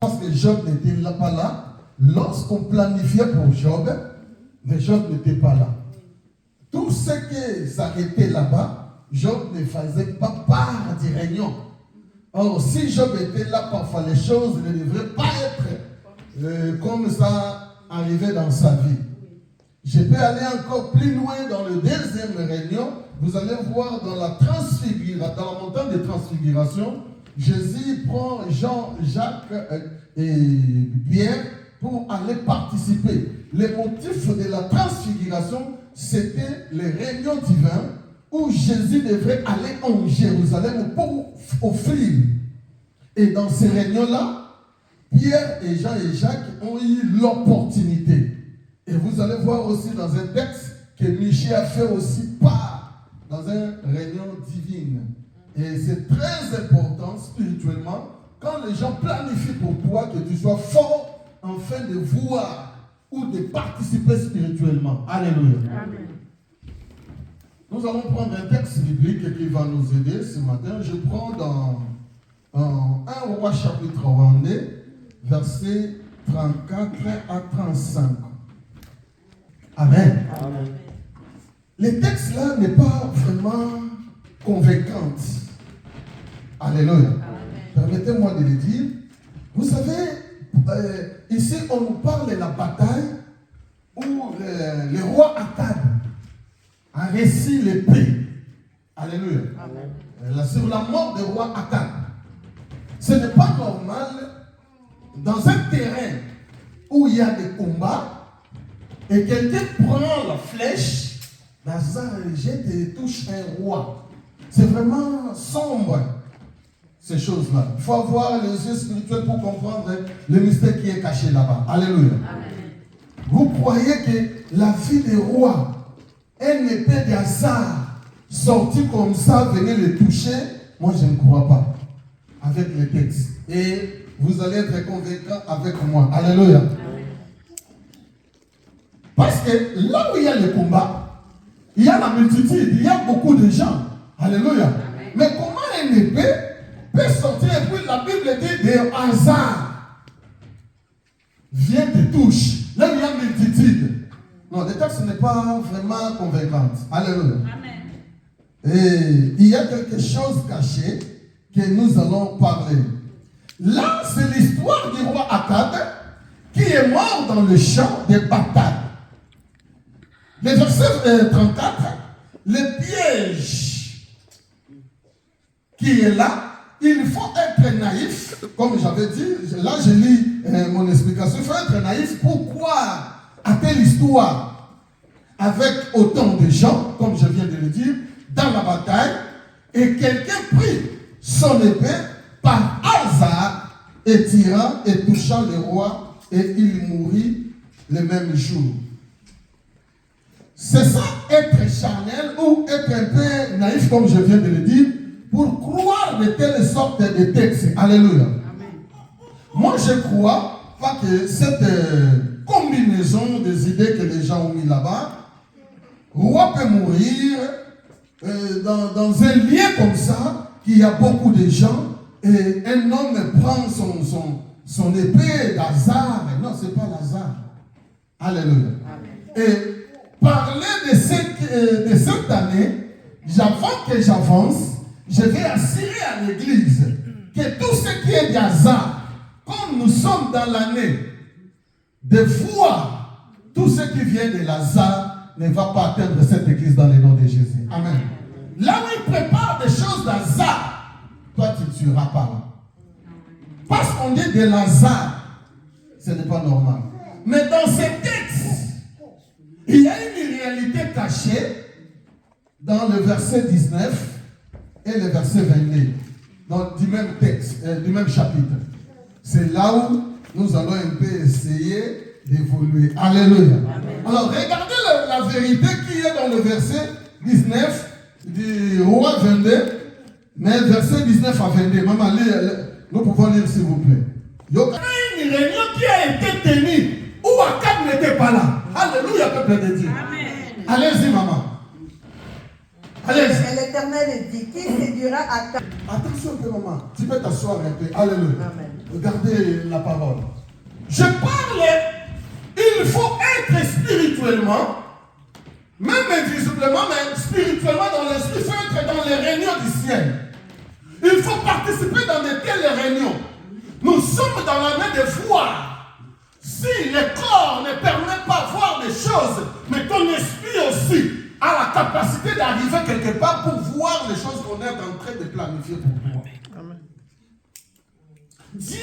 Parce que Job n'était pas là. Lorsqu'on planifiait pour Job, mais Job n'était pas là. Tout ce qui s'arrêtait là-bas, Job ne faisait pas part des réunions. Or, si Job était là, parfois les choses ne devraient pas être comme ça arrivait dans sa vie. Je peux aller encore plus loin dans le deuxième réunion. Vous allez voir dans la transfiguration, dans la montagne de transfiguration, Jésus prend Jean, Jacques et Pierre pour aller participer. Le motif de la transfiguration, c'était les réunions divines où Jésus devrait aller en Jérusalem pour offrir. Et dans ces réunions-là, Pierre et Jean et Jacques ont eu l'opportunité. Et vous allez voir aussi dans un texte que Michel a fait aussi part dans une réunion divine. Et c'est très important spirituellement quand les gens planifient pour toi que tu sois fort afin de voir ou de participer spirituellement. Alléluia. Amen. Nous allons prendre un texte biblique qui va nous aider ce matin. Je prends dans 1 Roi chapitre 22, versets 34 à 35. Amen. Amen. Le texte là n'est pas vraiment convaincant. Alléluia. Amen. Permettez-moi de le dire. Vous savez, ici on nous parle de la bataille où le roi Akab a reçu l'épée. Alléluia. Amen. Sur la mort du roi Akab. Ce n'est pas normal dans un terrain où il y a des combats et quelqu'un prend la flèche, Lazare jette et touche un roi. C'est vraiment sombre, ces choses-là. Il faut avoir les yeux spirituels pour comprendre le mystère qui est caché là-bas. Alléluia. Amen. Vous croyez que la vie des rois, une épée de hasard sortie comme ça, venait le toucher? Moi, je ne crois pas. Avec les textes. Et vous allez être convaincant avec moi. Alléluia. Amen. Parce que là où il y a le combat, il y a la multitude, il y a beaucoup de gens. Alléluia. Amen. Mais comment une épée peut sortir et puis la Bible dit de hasard vient te touche. Là où il y a multitude. Non, le texte n'est pas vraiment convaincant. Alléluia. Amen. Et il y a quelque chose caché que nous allons parler. Là, c'est l'histoire du roi Akab qui est mort dans le champ de bataille. Le verset 34, le piège qui est là, il faut être naïf, comme j'avais dit, là je lis mon explication, il faut être naïf. Pourquoi à telle histoire avec autant de gens, comme je viens de le dire, dans la bataille, et quelqu'un prit son épée par hasard et tirant et touchant le roi, et il mourut le même jour. C'est ça, être charnel ou être un peu naïf, comme je viens de le dire, pour croire de telles sortes de textes. Alléluia. Amen. Moi, je crois pas que cette combinaison des idées que les gens ont mis là-bas, roi peut mourir dans un lieu comme ça, qu'il y a beaucoup de gens, et un homme prend son épée d'hasard. Non, ce n'est pas l'hasard. Alléluia. Amen. Et parler de cette année, avant que j'avance, je vais assurer à l'église que tout ce qui est d'hasard, comme nous sommes dans l'année de voir tout ce qui vient de l'hasard, ne va pas atteindre cette église dans le nom de Jésus. Amen. Là où il prépare des choses d'hasard, toi tu ne seras pas là. Parce qu'on dit de l'hasard, ce n'est pas normal. Mais dans ces textes, il y a une réalité cachée dans le verset 19 et le verset 22, du même texte, du même chapitre. C'est là où nous allons un peu essayer d'évoluer. Alléluia. Amen. Alors, regardez la vérité qui est dans le verset 19 du roi 22, mais verset 19 à 22. Maman, nous pouvons lire s'il vous plaît. Il y a une réunion qui a été tenue où Akab n'était pas là. Alléluia, peuple de Dieu. Amen. Allez-y, maman. Allez-y. Et l'Éternel dit, qui séduira Akab? Attends, un peu, maman. Tu peux t'asseoir un peu. Alléluia. Amen. Regardez la parole. Je parle, il faut être spirituellement, même invisiblement, mais spirituellement dans l'esprit, il faut être dans les réunions du ciel. Il faut participer dans de telles réunions. Nous sommes dans l'année de voir. Si le corps ne permet pas de voir des choses, mais ton esprit aussi a la capacité d'arriver quelque part pour voir les choses qu'on est en train de planifier pour toi. Amen. Dieu,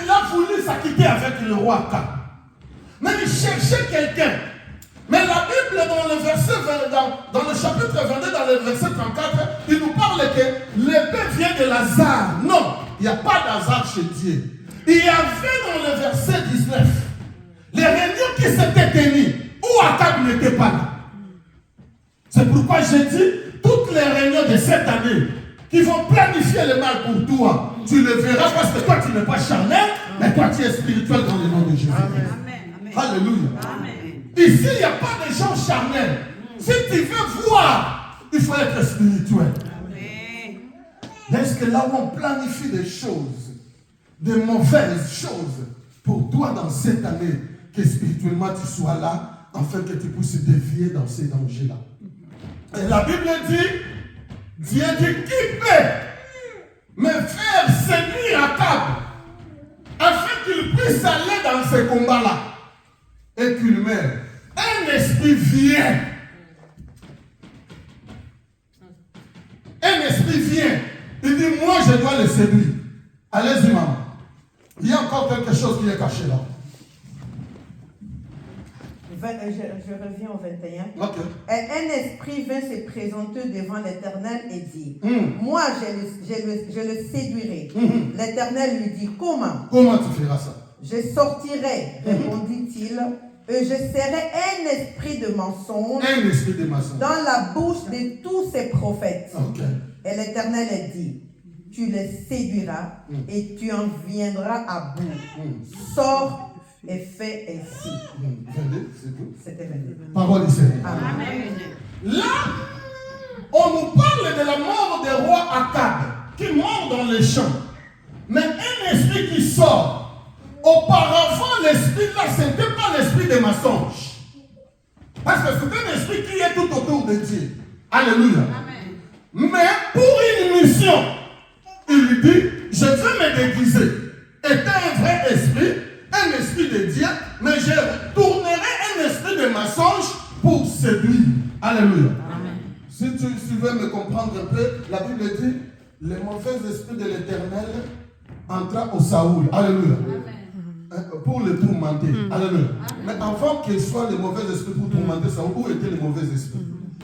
il a voulu s'acquitter avec le roi Akab. Mais il cherchait quelqu'un. Mais la Bible, dans le verset 20, dans le chapitre 22, dans le verset 34, il nous parle que l'épée vient de Lazare. Non, il n'y a pas d'hasard chez Dieu. Il y avait dans le verset 19 les réunions qui s'étaient tenues où Akab n'était pas là. C'est pourquoi j'ai dit, toutes les réunions de cette année qui vont planifier le mal pour toi, tu le verras parce que toi tu n'es pas charnel, mais toi tu es spirituel dans le nom de Jésus. Amen. Alléluia. Amen. Ici, il n'y a pas de gens charnels. Si tu veux voir, il faut être spirituel. Est-ce que là où on planifie des choses, des mauvaises choses, pour toi dans cette année, que spirituellement tu sois là, afin que tu puisses dévier dans ces dangers-là. Et la Bible dit, Dieu dit, qui peut me faire séduire Akab, afin qu'il puisse aller dans ces combats-là, et qu'il meure. Un esprit vient. Un esprit vient. Il dit, moi je dois le séduire. Allez-y, maman. Il y a encore quelque chose qui est caché là. Je reviens au 21. Ok. Un esprit vint se présenter devant l'Éternel et dit, moi je le séduirai. L'Éternel lui dit, comment? Comment tu feras ça? Je sortirai, répondit-il, et je serai un esprit de mensonge Un esprit de mensonge dans la bouche de tous ces prophètes. Ok. Et l'Éternel a dit, tu les séduiras et tu en viendras à bout. Sors et fais ainsi. C'est tout. C'était 22. Parole du Seigneur. Amen. Là, on nous parle de la mort des rois Akab, qui meurt dans les champs. Mais un esprit qui sort. Auparavant, l'esprit là, ce n'était pas l'esprit des mensonges. Parce que c'est un esprit qui est tout autour de Dieu. Alléluia. Amen. Mais pour une mission, il lui dit, je veux me déguiser. Étant un vrai esprit, un esprit de Dieu, mais je tournerai un esprit de mensonge pour séduire. Alléluia. Amen. Si tu veux me comprendre un peu, la Bible dit, le mauvais esprit de l'Éternel entra au Saoul. Alléluia. Pour le tourmenter. Alléluia. Mais avant qu'il soit le mauvais esprit pour tourmenter Saoul, où était le mauvais esprit?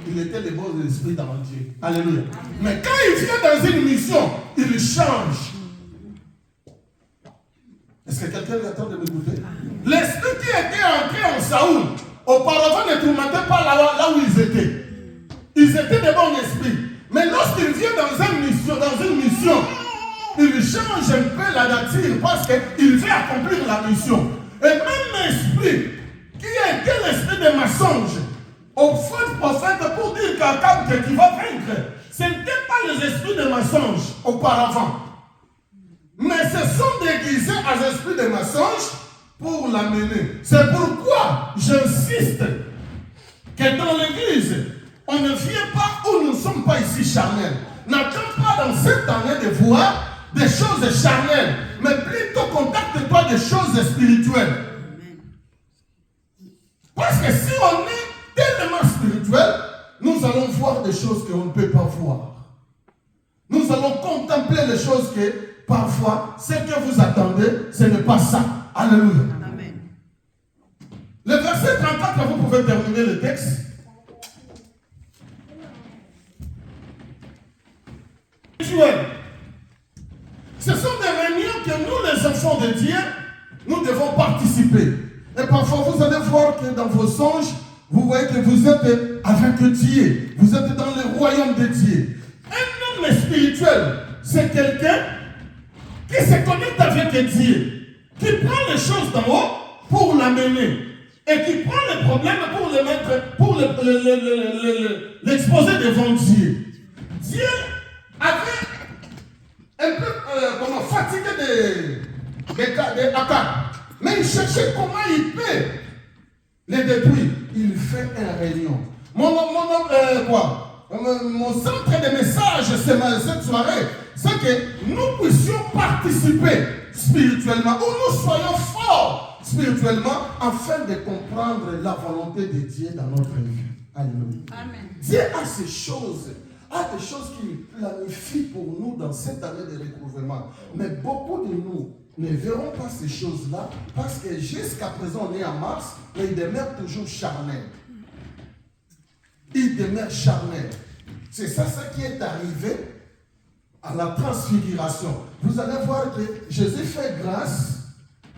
Il était le bon esprit dans Dieu. Alléluia. Mais quand il vient dans une mission, il change. Est-ce que quelqu'un est en train de m'écouter? L'esprit qui était entré en Saoul, auparavant ne tourmentait pas là où ils étaient. Ils étaient des bons esprits. Mais lorsqu'il vient dans une mission, il change un peu la nature parce qu'il veut accomplir la mission. Et même l'esprit qui était l'esprit de mensonge, au faux prophète pour dire qu'Akab qui va vaincre, ce n'était pas les esprits de mensonge auparavant. Mais se sont déguisés à esprits de mensonge pour l'amener. C'est pourquoi j'insiste que dans l'église, on ne vient pas où nous ne sommes pas ici charnels. N'attends pas dans cette année de voir des choses charnelles, mais plutôt contacte-toi des choses spirituelles. Parce que si on est tellement spirituel, nous allons voir des choses qu'on ne peut pas voir. Nous allons contempler les choses que parfois, ce que vous attendez, ce n'est pas ça. Alléluia. Amen. Le verset 34, vous pouvez terminer le texte. Ce sont des réunions que nous, les enfants de Dieu, nous devons participer. Et parfois, vous allez voir que dans vos songes, vous voyez que vous êtes avec Dieu. Vous êtes dans le royaume de Dieu. Un homme spirituel, c'est quelqu'un qui se connecte avec Dieu, qui prend les choses d'en haut pour l'amener, et qui prend le problème pour le mettre, pour l'exposer devant Dieu. Dieu avait un peu fatigué des attaques. Mais il cherchait comment il peut les détruire. Il fait une réunion. Mon centre de message cette soirée, c'est que nous puissions participer spirituellement, ou nous soyons forts spirituellement, afin de comprendre la volonté de Dieu dans notre vie. Alléluia. Amen. Dieu a ces choses, des choses qu'il planifie pour nous dans cette année de recouvrement. Mais beaucoup de nous ne verrons pas ces choses-là parce que jusqu'à présent on est en mars, mais il demeure toujours charnel. Il demeure charnel. C'est ça qui est arrivé à la transfiguration. Vous allez voir que Jésus fait grâce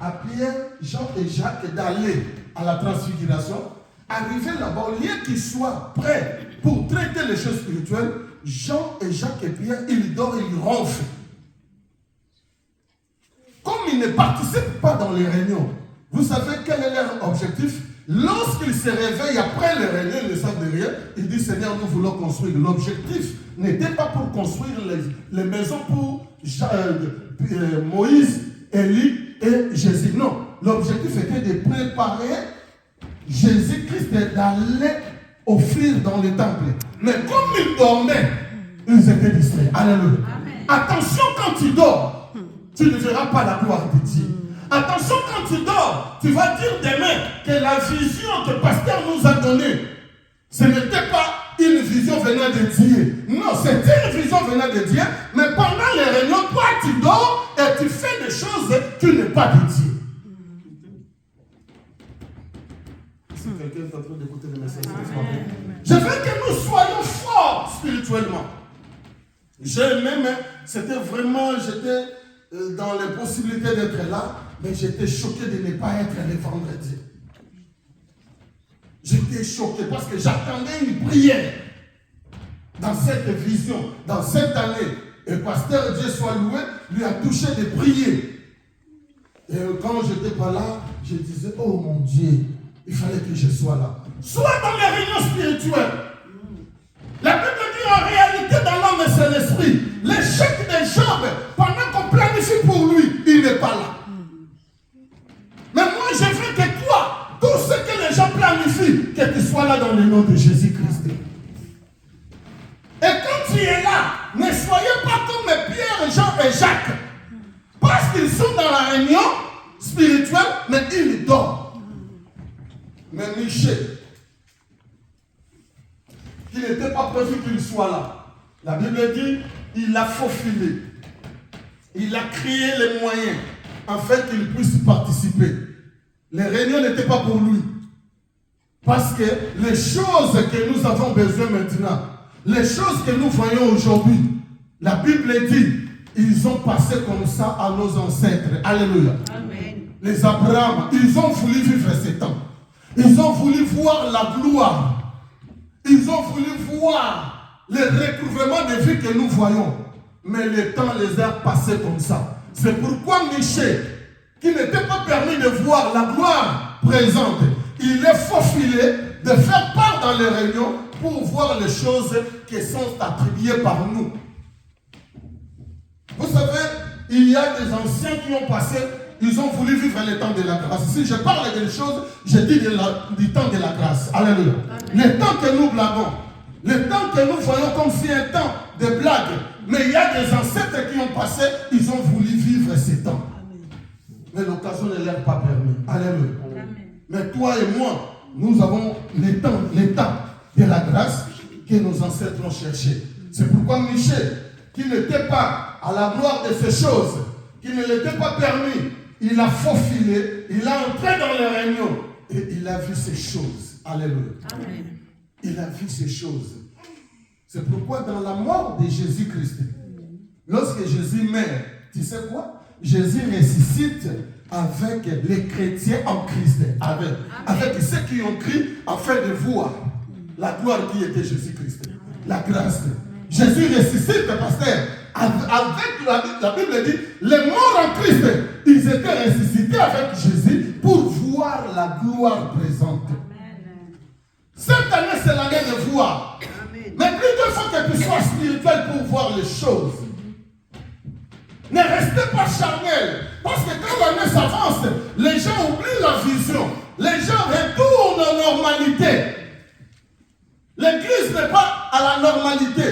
à Pierre, Jean et Jacques d'aller à la transfiguration. Arrivé là-bas, au lieu qu'ils soient prêts pour traiter les choses spirituelles, Jean et Jacques et Pierre, ils dorment et ils ronflent. Comme ils ne participent pas dans les réunions, vous savez quel est leur objectif? Lorsqu'ils se réveillent après les réunions, ils ne savent de rien, ils disent Seigneur, nous voulons construire. L'objectif n'était pas pour construire les maisons pour Moïse, Élie et Jésus. Non, l'objectif était de préparer Jésus-Christ d'aller offrir dans le temple. Mais comme ils dormaient, ils étaient distraits. Alléluia. Attention quand tu dors, tu ne verras pas la gloire de Dieu. Attention quand tu dors, tu vas dire demain que la vision que le pasteur nous a donnée, ce n'était pas une vision venant de Dieu. Non, c'était une vision venant de Dieu, mais pendant les réunions, toi tu dors et tu fais des choses qui ne sont pas de Dieu. Si quelqu'un est en train d'écouter le message, je veux que nous soyons forts spirituellement. J'étais dans les possibilités d'être là, mais j'étais choqué de ne pas être le vendredi. J'étais choqué parce que j'attendais une prière dans cette vision, dans cette année. Et pasteur, Dieu soit loué, lui a touché de prier. Et quand je n'étais pas là, je disais, oh mon Dieu, il fallait que je sois là. Sois dans les réunions spirituelles. La Bible dit en réalité dans l'homme c'est l'esprit. L'échec de Job, pendant qu'on planifie pour lui, il n'est pas là. Mais moi je veux que toi, tout ce que les gens planifient, que tu sois là dans le nom de Jésus-Christ. Et quand tu es là, ne soyez pas comme Pierre, Jean et Jacques. Parce qu'ils sont dans la réunion spirituelle, mais ils dorment. Mais Michel, qui n'était pas prévu qu'il soit là. La Bible dit, il a faufilé. Il a créé les moyens afin qu'il puisse participer. Les réunions n'étaient pas pour lui. Parce que les choses que nous avons besoin maintenant, les choses que nous voyons aujourd'hui, la Bible dit, ils ont passé comme ça à nos ancêtres. Alléluia. Amen. Les Abraham, ils ont voulu vivre ces temps. Ils ont voulu voir la gloire. Ils ont voulu voir le recouvrement de vie que nous voyons. Mais le temps les a passés comme ça. C'est pourquoi Michel, qui n'était pas permis de voir la gloire présente, il est faufilé de faire part dans les réunions pour voir les choses qui sont attribuées par nous. Vous savez, il y a des anciens qui ont passé, ils ont voulu vivre le temps de la grâce. Si je parle des choses, je dis du temps de la grâce. Alléluia. Le temps que nous blaguons, le temps que nous voyons comme si un temps de blague. Mais il y a des ancêtres qui ont passé, ils ont voulu vivre ces temps. Mais l'occasion ne leur a pas permis. Alléluia. Mais toi et moi, nous avons le temps de la grâce que nos ancêtres ont cherché. C'est pourquoi Michel, qui n'était pas à la gloire de ces choses, qui ne l'était pas permis, il a faufilé, il a entré dans les réunions et il a vu ces choses. Alléluia. Amen. Il a vu ces choses. C'est pourquoi dans la mort de Jésus-Christ, lorsque Jésus meurt, tu sais quoi? Jésus ressuscite avec les chrétiens en Christ, avec ceux qui ont crié afin de voir la gloire qui était Jésus-Christ, la grâce. Jésus ressuscite, pasteur. Avec la Bible dit, les morts en Christ, ils étaient ressuscités avec Jésus pour voir la gloire présente. Amen. Cette année, c'est l'année de voir. Amen. Mais plutôt il faut que tu sois spirituel pour voir les choses. Ne restez pas charnel. Parce que quand l'année s'avance, les gens oublient la vision. Les gens retournent en normalité. L'église n'est pas à la normalité.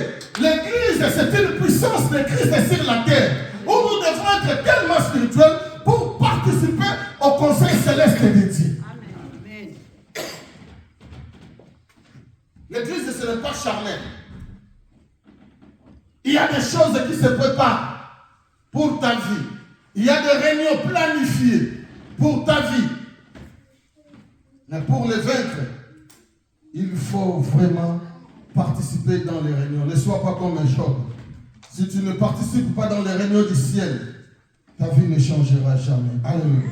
L'église, c'est une puissance de Christ sur la terre. Où nous devons être tellement spirituels pour participer au conseil céleste de Dieu. Amen. L'église, ce n'est pas charnel. Il y a des choses qui se préparent pour ta vie. Il y a des réunions planifiées pour ta vie. Mais pour les vaincre, il faut vraiment participer dans les réunions. Ne sois pas comme un Job. Si tu ne participes pas dans les réunions du ciel, ta vie ne changera jamais. Alléluia.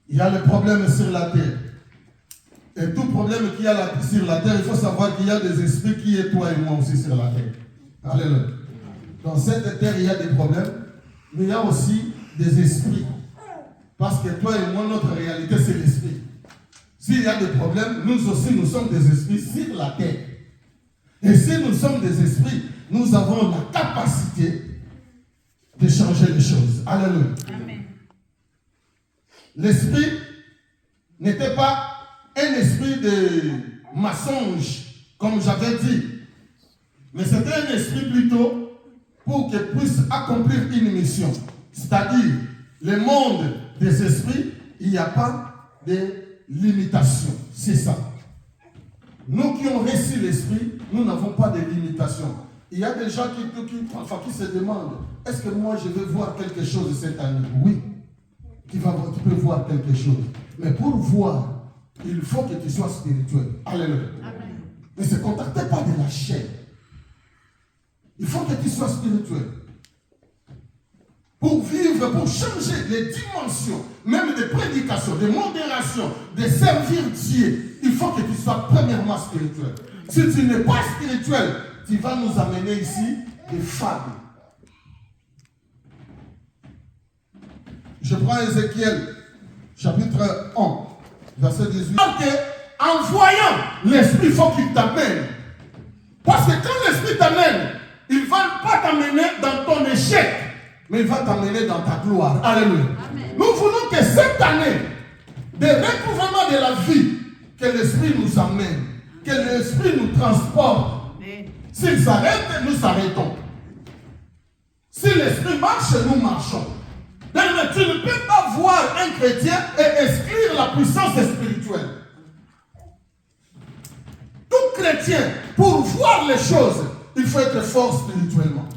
Il y a le problème sur la terre. Et tout problème qu'il y a sur la terre, il faut savoir qu'il y a des esprits qui est toi et moi aussi sur la terre. Alléluia. Dans cette terre, il y a des problèmes, mais il y a aussi des esprits. Parce que toi et moi, notre réalité, c'est l'esprit. S'il y a des problèmes, nous aussi, nous sommes des esprits sur la terre. Et si nous sommes des esprits, nous avons la capacité de changer les choses. Alléluia. Amen. L'esprit n'était pas un esprit de mensonge, comme j'avais dit. Mais c'était un esprit plutôt pour qu'il puisse accomplir une mission. C'est-à-dire, le monde des esprits, il n'y a pas de limitation. C'est ça. Nous qui avons reçu l'esprit, nous n'avons pas de limitation. Il y a des gens qui se demandent, est-ce que moi je vais voir quelque chose cette année? Oui, tu peux voir quelque chose. Mais pour voir, il faut que tu sois spirituel. Alléluia. Ne se contactez pas de la chair. Il faut que tu sois spirituel. Pour vivre, pour changer les dimensions, même de prédication, de modération, de servir Dieu, il faut que tu sois premièrement spirituel. Si tu n'es pas spirituel, tu vas nous amener ici des fables. Je prends Ézéchiel, chapitre 1, verset 18. En voyant l'esprit, il faut qu'il t'amène. Parce que quand l'esprit t'amène, il ne va pas t'amener dans ton échec, mais il va t'amener dans ta gloire. Alléluia. Amen. Nous voulons que cette année de recouvrement de la vie, que l'esprit nous amène, que l'esprit nous transporte. Amen. S'il s'arrête, nous s'arrêtons. Si l'esprit marche, nous marchons. Mais tu ne peux pas voir un chrétien et exclure la puissance spirituelle. Tout chrétien, pour voir les choses, il faut être fort spirituellement.